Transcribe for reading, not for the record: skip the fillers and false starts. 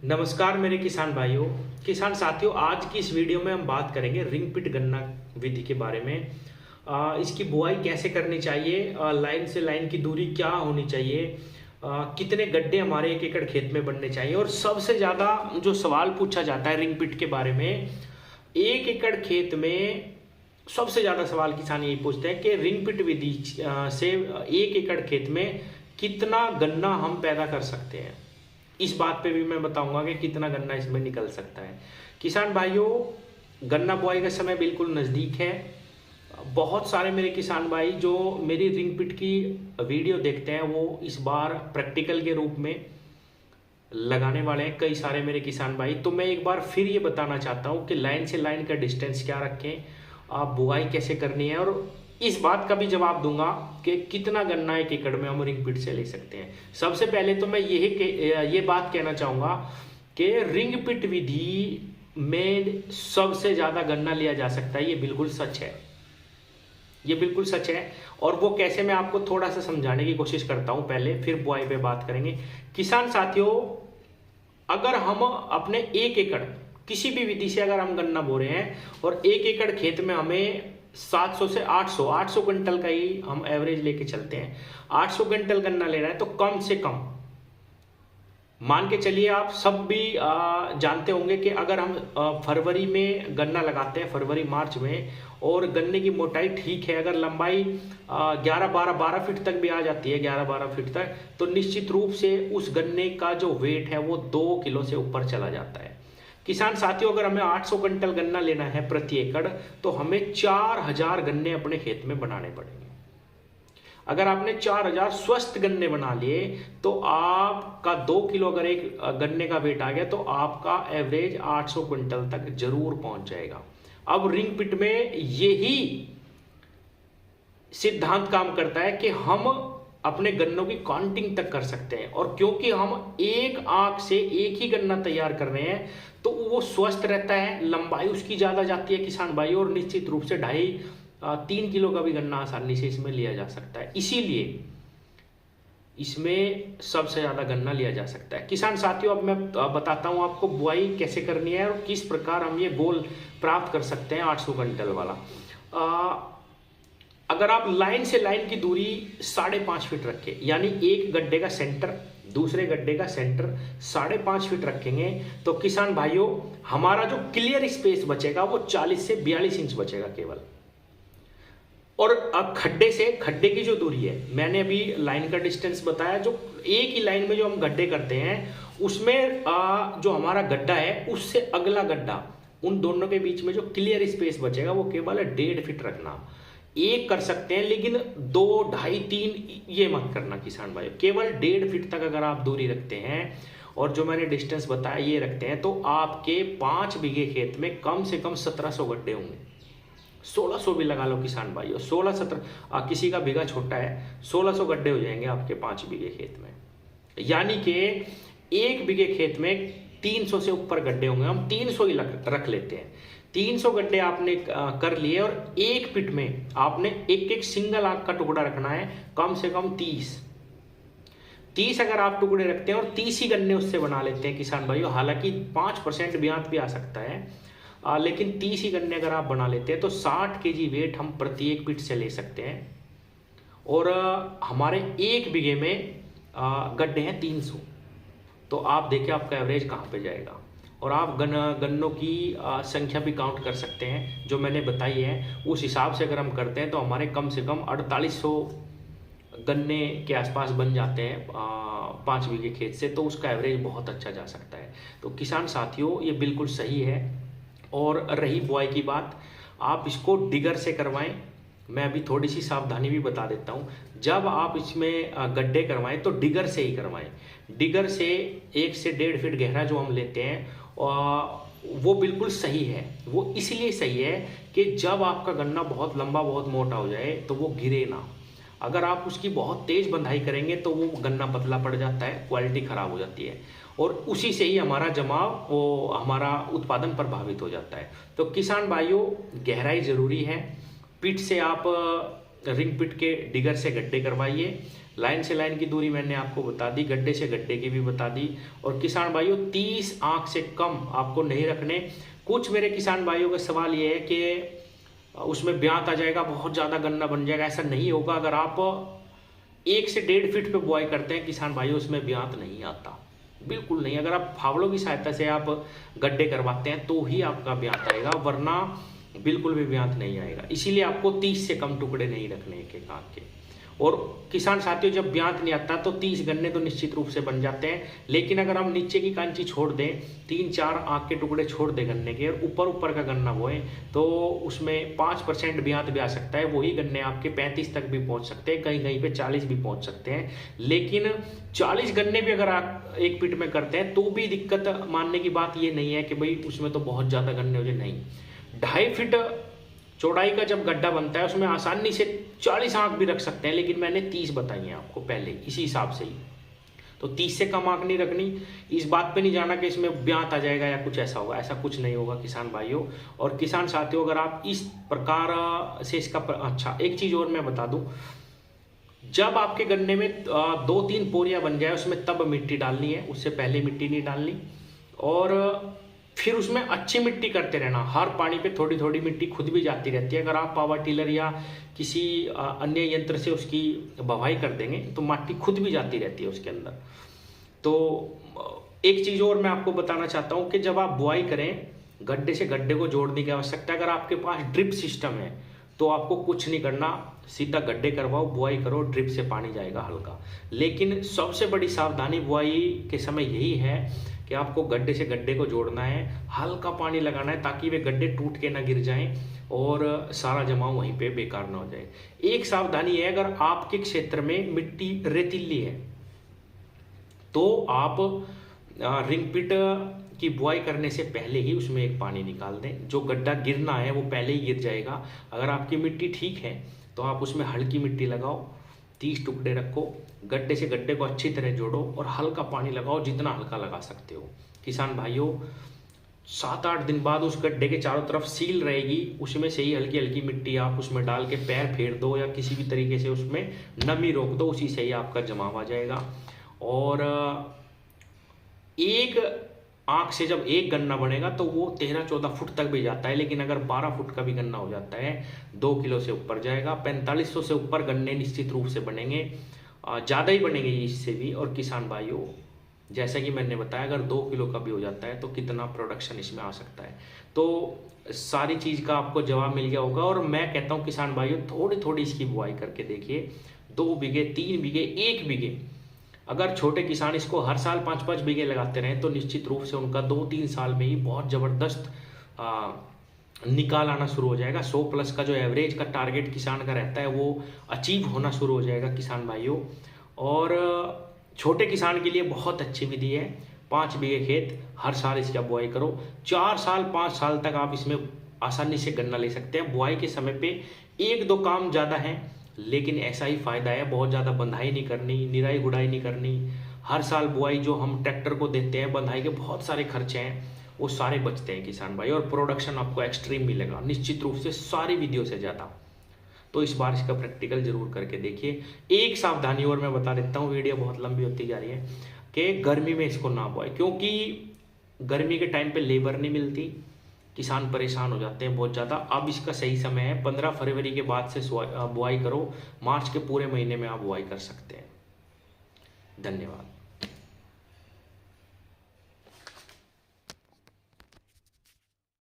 नमस्कार मेरे किसान भाइयों, किसान साथियों। आज की इस वीडियो में हम बात करेंगे रिंग पिट गन्ना विधि के बारे में। इसकी बुआई कैसे करनी चाहिए, लाइन से लाइन की दूरी क्या होनी चाहिए, कितने गड्ढे हमारे एक एकड़ खेत में बनने चाहिए, और सबसे ज़्यादा जो सवाल पूछा जाता है रिंग पिट के बारे में, एक एकड़ खेत में सबसे ज़्यादा सवाल किसान यही पूछते हैं कि रिंग पिट विधि से एक एकड़ खेत में कितना गन्ना हम पैदा कर सकते हैं। इस बात पे भी मैं बताऊंगा कि कितना गन्ना इसमें निकल सकता है। किसान भाइयों, गन्ना बुआई का समय बिल्कुल नज़दीक है। बहुत सारे मेरे किसान भाई जो मेरी रिंग पिट की वीडियो देखते हैं वो इस बार प्रैक्टिकल के रूप में लगाने वाले हैं, कई सारे मेरे किसान भाई। तो मैं एक बार फिर ये बताना चाहता हूँ कि लाइन से लाइन का डिस्टेंस क्या रखें, आप बुआई कैसे करनी है, और इस बात का भी जवाब दूंगा कि कितना गन्ना एक एकड़ में हम रिंग पिट से ले सकते हैं। सबसे पहले तो मैं ये बात कहना चाहूँगा कि रिंग पिट विधि में सबसे ज़्यादा गन्ना लिया जा सकता है। ये बिल्कुल सच है, ये बिल्कुल सच है। और वो कैसे, मैं आपको थोड़ा सा समझाने की कोशिश करता हूँ पहले, फिर बुआई पे बात करेंगे। किसान साथियों, अगर हम अपने एक एकड़ किसी भी विधि से अगर हम गन्ना बो रहे हैं और एक एकड़ खेत में हमें 700 से 800 क्विंटल का ही हम एवरेज लेके चलते हैं, 800 क्विंटल गन्ना ले रहा है, तो कम से कम मान के चलिए, आप सब भी जानते होंगे कि अगर हम फरवरी में गन्ना लगाते हैं, फरवरी मार्च में, और गन्ने की मोटाई ठीक है, अगर लंबाई 11-12 फीट तक भी आ जाती है, 11-12 फीट तक, तो निश्चित रूप से उस गन्ने का जो वेट है वो 2 किलो से ऊपर चला जाता है। किसान साथियों, अगर हमें 800 क्विंटल गन्ना लेना है प्रति एकड़, तो हमें 4000 गन्ने अपने खेत में बनाने पड़ेंगे। अगर आपने 4000 स्वस्थ गन्ने बना लिए तो आपका 2 किलो अगर एक गन्ने का वेट आ गया तो आपका एवरेज 800 क्विंटल तक जरूर पहुंच जाएगा। अब रिंग पिट में यही सिद्धांत काम करता है कि हम अपने गन्नों की काउंटिंग तक कर सकते हैं, और क्योंकि हम एक आंख से एक ही गन्ना तैयार कर रहे हैं तो वो स्वस्थ रहता है, लंबाई उसकी ज्यादा जाती है किसान भाई, और निश्चित रूप से 2.5-3 किलो का भी गन्ना आसानी से इसमें लिया जा सकता है। इसीलिए इसमें सबसे ज्यादा गन्ना लिया जा सकता है। किसान साथियों, अब मैं बताता हूं आपको बुआई कैसे करनी है और किस प्रकार हम ये गोल प्राप्त कर सकते हैं 800 क्विंटल वाला। अगर आप लाइन से लाइन की दूरी 5.5 फीट रखें, यानी एक गड्ढे का सेंटर दूसरे गड्ढे का सेंटर 5.5 फीट रखेंगे, तो किसान भाइयों हमारा जो क्लियर स्पेस बचेगा वो 40 से 42 इंच बचेगा केवल। और अब खड्डे से खड्डे की जो दूरी है, मैंने अभी लाइन का डिस्टेंस बताया, जो एक ही लाइन में जो हम गड्ढे करते हैं उसमें जो हमारा गड्ढा है उससे अगला गड्ढा, उन दोनों के बीच में जो क्लियर स्पेस बचेगा वो केवल 1.5 फीट रखना। एक कर सकते हैं, लेकिन 2, 2.5, 3 ये मत करना किसान भाई। केवल 1.5 फीट तक अगर आप दूरी रखते हैं और जो मैंने डिस्टेंस बताया ये रखते हैं, तो आपके 5 बीघे खेत में कम से कम 1700 गड्ढे होंगे। 1600 भी लगा लो किसान भाई, 16-17, किसी का बीघा छोटा है, 1600 गड्ढे हो जाएंगे आपके 5 बीघे खेत में। यानी कि एक बीघे खेत में 300 से ऊपर गड्ढे होंगे। हम 300 ही रख लेते हैं। 300 गड्ढे आपने कर लिए, और एक पिट में आपने एक एक सिंगल आंख का टुकड़ा रखना है, कम से कम 30 अगर आप टुकड़े रखते हैं और 30 ही गन्ने उससे बना लेते हैं किसान भाइयों, हालांकि 5% ब्याज भी आ सकता है, लेकिन 30 ही गन्ने अगर आप बना लेते हैं तो 60 केजी वेट हम प्रति एक पिट से ले सकते हैं। और हमारे एक बीघे में गड्ढे हैं 300, तो आप देखिए आपका एवरेज कहाँ पे जाएगा। और आप गन्नों की संख्या भी काउंट कर सकते हैं जो मैंने बताई है, उस हिसाब से अगर हम करते हैं तो हमारे कम से कम 4800 गन्ने के आसपास बन जाते हैं 5 बीघे खेत से, तो उसका एवरेज बहुत अच्छा जा सकता है। तो किसान साथियों, ये बिल्कुल सही है। और रही बुआई की बात, आप इसको डिगर से करवाएं। मैं अभी थोड़ी सी सावधानी भी बता देता हूँ। जब आप इसमें गड्ढे करवाएं तो डिगर से ही करवाएं। डिगर से 1 से 1.5 फीट गहरा जो हम लेते हैं वो बिल्कुल सही है। वो इसलिए सही है कि जब आपका गन्ना बहुत लंबा बहुत मोटा हो जाए तो वो गिरे ना। अगर आप उसकी बहुत तेज बंधाई करेंगे तो वो गन्ना पतला पड़ जाता है, क्वालिटी खराब हो जाती है, और उसी से ही हमारा जमाव, वो हमारा उत्पादन प्रभावित हो जाता है। तो किसान भाइयों, गहराई जरूरी है। पिट से आप रिंग पिट के डिगर से गड्ढे करवाइए। लाइन से लाइन की दूरी मैंने आपको बता दी, गड्ढे से गड्ढे की भी बता दी। और किसान भाइयों 30 आंख से कम आपको नहीं रखने। कुछ मेरे किसान भाइयों का सवाल ये है कि उसमें ब्यात आ जाएगा, बहुत ज़्यादा गन्ना बन जाएगा। ऐसा नहीं होगा। अगर आप 1 से 1.5 फीट पे बुआई करते हैं किसान भाइयों, उसमें ब्यात नहीं आता, बिल्कुल नहीं। अगर आप फावड़ों की सहायता से आप गड्ढे करवाते हैं तो ही आपका ब्यात आएगा, वरना बिल्कुल भी ब्यात नहीं आएगा। इसीलिए आपको 30 से कम टुकड़े नहीं रखने एक आंख के। और किसान साथियों जब ब्यात नहीं आता तो 30 गन्ने तो निश्चित रूप से बन जाते हैं। लेकिन अगर हम नीचे की कांची छोड़ दें, 3-4 आंख के टुकड़े छोड़ दें गन्ने के, और ऊपर का गन्ना बोए, तो उसमें 5% ब्यात भी आ सकता है। वही गन्ने आपके 35 तक भी पहुंच सकते हैं, कहीं कहीं पे 40 भी पहुंच सकते हैं। लेकिन 40 गन्ने भी अगर आप एक पिट में करते हैं तो भी दिक्कत मानने की बात ये नहीं है कि भाई उसमें तो बहुत ज़्यादा गन्ने हो जाए, नहीं। 2.5 फीट चौड़ाई का जब गड्ढा बनता है उसमें आसानी से 40 आंख भी रख सकते हैं, लेकिन मैंने 30 बताई हैं आपको पहले, इसी हिसाब से ही। तो 30 से कम आंख नहीं रखनी। इस बात पे नहीं जाना कि इसमें ब्यात आ जाएगा या कुछ ऐसा होगा, ऐसा कुछ नहीं होगा किसान भाइयों और किसान साथियों। अगर आप इस प्रकार से इसका अच्छा, एक चीज़ और मैं बता दूं, जब आपके गन्ने में 2-3 पोरियां बन जाए उसमें तब मिट्टी डालनी है, उससे पहले मिट्टी नहीं डालनी। और फिर उसमें अच्छी मिट्टी करते रहना, हर पानी पे थोड़ी थोड़ी मिट्टी खुद भी जाती रहती है। अगर आप पावर टिलर या किसी अन्य यंत्र से उसकी बवाई कर देंगे तो मिट्टी खुद भी जाती रहती है उसके अंदर। तो एक चीज़ और मैं आपको बताना चाहता हूँ कि जब आप बुआई करें, गड्ढे से गड्ढे को जोड़ने की आवश्यकता है। अगर आपके पास ड्रिप सिस्टम है तो आपको कुछ नहीं करना, सीधा गड्ढे करवाओ, बुआई करो, ड्रिप से पानी जाएगा हल्का। लेकिन सबसे बड़ी सावधानी बुआई के समय यही है कि आपको गड्ढे से गड्ढे को जोड़ना है, हल्का पानी लगाना है ताकि वे गड्ढे टूट के ना गिर जाएं और सारा जमाव वहीं पे बेकार ना हो जाए। एक सावधानी है, अगर आपके क्षेत्र में मिट्टी रेतीली है तो आप रिंग पिट की बुआई करने से पहले ही उसमें एक पानी निकाल दें। जो गड्ढा गिरना है वो पहले ही गिर जाएगा। अगर आपकी मिट्टी ठीक है तो आप उसमें हल्की मिट्टी लगाओ, 30 टुकड़े रखो, गड्ढे से गड्ढे को अच्छी तरह जोड़ो और हल्का पानी लगाओ, जितना हल्का लगा सकते हो। किसान भाइयों 7-8 दिन बाद उस गड्ढे के चारों तरफ सील रहेगी, उसमें से ही हल्की हल्की मिट्टी आप उसमें डाल के पैर फेर दो या किसी भी तरीके से उसमें नमी रोक दो, उसी से ही आपका जमाव आ जाएगा। और एक आंख से जब एक गन्ना बनेगा तो वो 13-14 फुट तक भी जाता है। लेकिन अगर 12 फुट का भी गन्ना हो जाता है 2 किलो से ऊपर जाएगा। 4500 से ऊपर गन्ने निश्चित रूप से बनेंगे, ज़्यादा ही बनेंगे इससे भी। और किसान भाइयों जैसा कि मैंने बताया, अगर 2 किलो का भी हो जाता है तो कितना प्रोडक्शन इसमें आ सकता है। तो सारी चीज़ का आपको जवाब मिल गया होगा। और मैं कहता हूँ किसान भाइयों थोड़ी थोड़ी इसकी बुआई करके देखिए, 2 बीघे, 3 बीघे, 1 बीघे। अगर छोटे किसान इसको हर साल 5-5 बीघे लगाते रहें तो निश्चित रूप से उनका 2-3 साल में ही बहुत ज़बरदस्त निकाल आना शुरू हो जाएगा। 100+ का जो एवरेज का टारगेट किसान का रहता है वो अचीव होना शुरू हो जाएगा किसान भाइयों। और छोटे किसान के लिए बहुत अच्छी विधि है। 5 बीघे खेत, हर साल इसका बुआई करो, 4 साल 5 साल तक आप इसमें आसानी से गन्ना ले सकते हैं। बुआई के समय पे 1-2 काम ज़्यादा है, लेकिन ऐसा ही फ़ायदा है। बहुत ज़्यादा बंधाई नहीं करनी, निराई गुड़ाई नहीं करनी। हर साल बुआई जो हम ट्रैक्टर को देते हैं, बंधाई के बहुत सारे खर्चे हैं, वो सारे बचते हैं किसान भाई। और प्रोडक्शन आपको एक्सट्रीम मिलेगा निश्चित रूप से, सारी विधियों से ज़्यादा। तो इस बार इसका प्रैक्टिकल जरूर करके देखिए। एक सावधानी और मैं बता देता हूँ, वीडियो बहुत लंबी होती जा रही है, कि गर्मी में इसको ना बुआई, क्योंकि गर्मी के टाइम पे लेबर नहीं मिलती, किसान परेशान हो जाते हैं बहुत ज़्यादा। अब इसका सही समय है, 15 फरवरी के बाद से बुआई करो, मार्च के पूरे महीने में आप बुआई कर सकते हैं। धन्यवाद।